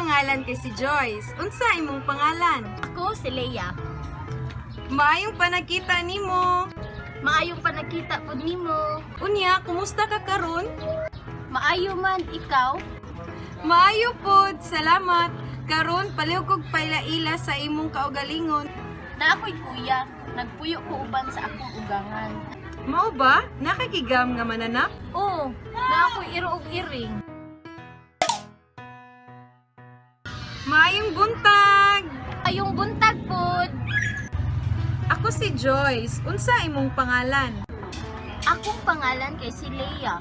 pangalan kay si Joyce. Unsa imong pangalan? Ako si Leia. Maayong panakita nimo. Maayong panakita pud nimo. Unya, kumusta ka karon? Maayo man ikaw. Maayo pod, salamat. Karon palihog kog pailaila sa imong kaugalingon. Na ako'y kuya, nagpuyo ko uban sa akong ugangan. Mao ba? Nakakigam nga mananap? Oo, na ako'y iro og iring. Maayong buntag. Ayong buntag pod. Ako si Joyce. Unsa imong pangalan? Akong pangalan kay si Leia.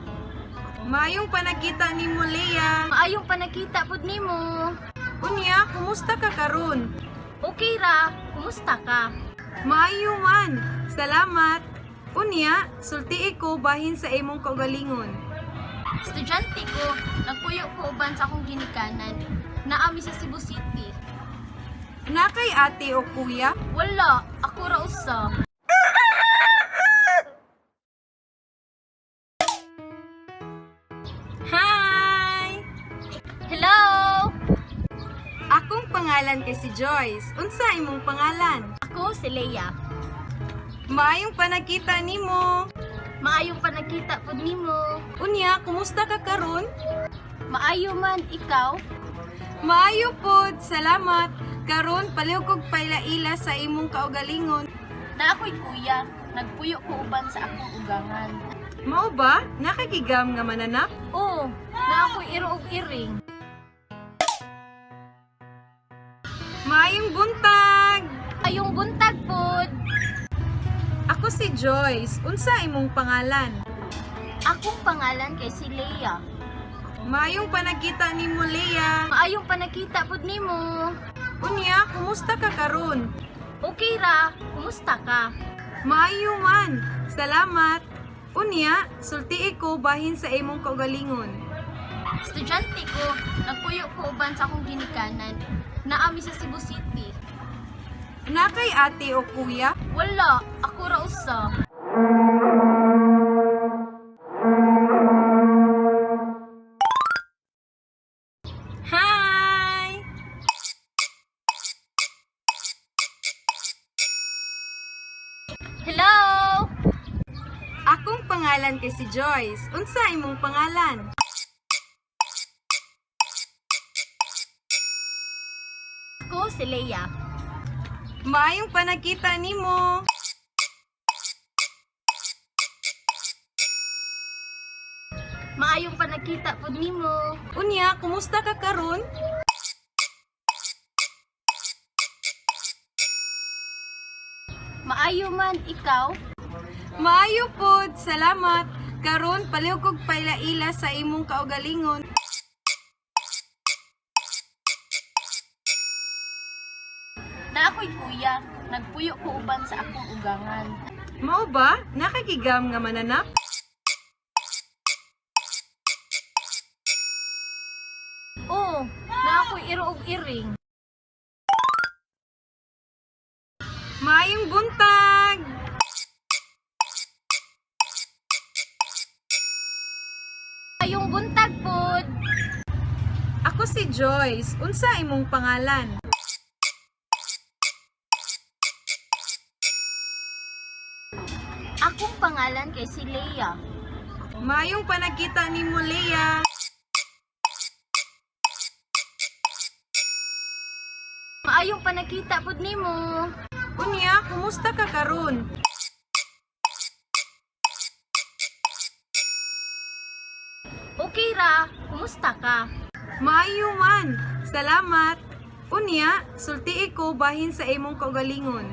Maayong panakita nimo, Leia. Maayong panakita pod nimo. Unya, kumusta ka karon? Okay ra, kumusta ka? Maayo man. Salamat. Unya, sultii ko bahin sa imong kaugalingon. Estudyante ko, nagpuyo ko uban sa akong ginikanan. Naami sa Cebu City. Nakay ate o kuya? Wala, ako ra usa. Hi! Hello! Akong pangalan kay si Joyce. Unsa imong pangalan? Ako si Leia. Maayong panakita nimo. Maayong panakita pod nimo. Unya, kumusta ka karon? Maayo man ikaw. Maayo pod, salamat. Karon palihog kog pailaila sa imong kaugalingon. Na ako'y kuya, nagpuyo ko uban sa akong ugangan. Mao ba? Nakakigam nga mananap? Oo, na ako'y iro og iring. Maayong buntag. Ayong buntag pod. Ako si Joyce. Unsa imong pangalan? Akong pangalan kay si Leia. Maayong panakita nimo, Leia. Maayong panakita pod nimo. Unya, kumusta ka karon? Okay ra, kumusta ka? Maayo man. Salamat. Unya, sultii ko bahin sa imong kaugalingon. Estudyante ko, nagpuyo ko uban sa akong ginikanan. Naami sa Cebu City. Nakay ate o kuya? Wala, ako ra usa. Hi! Hello! Akong pangalan kay si Joyce. Unsa imong pangalan? Ako si Leia. Maayong panakita nimo. Maayong panakita pod nimo. Unya, kumusta ka karon? Maayo man ikaw. Maayo pod, salamat. Karon palihog kog pailaila sa imong kaugalingon. Na ako'y kuya, nagpuyo ko uban sa akong ugangan. Mao ba? Nakakigam nga mananap? Oo, na ako'y iro og iring. Maayong buntag. Ayong buntag pod. Ako si Joyce. Unsa imong pangalan? Akong pangalan kay si Leia. Maayong panakita nimo, Leia. Maayong panakita pod nimo. Unya, kumusta ka karon? Okay ra, kumusta ka? Maayo man. Salamat. Unya, sultii ko bahin sa imong kaugalingon.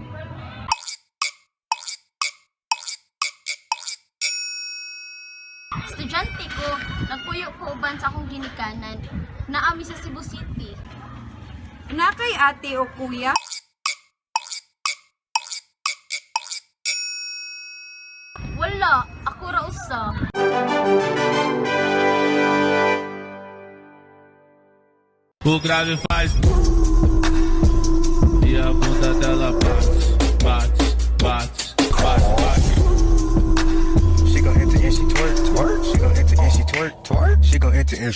Estudyante ko, nagpuyo ko uban sa akong ginikanan. Naami sa Cebu City. Nakay ate o kuya? Wala, ako ra usa. O grave faz e a bunda dela bate, bate, bate, bate, bate. She gon' enter and she twerk, twerk. She gon' enter and she twerk, twerk. She gon' enter and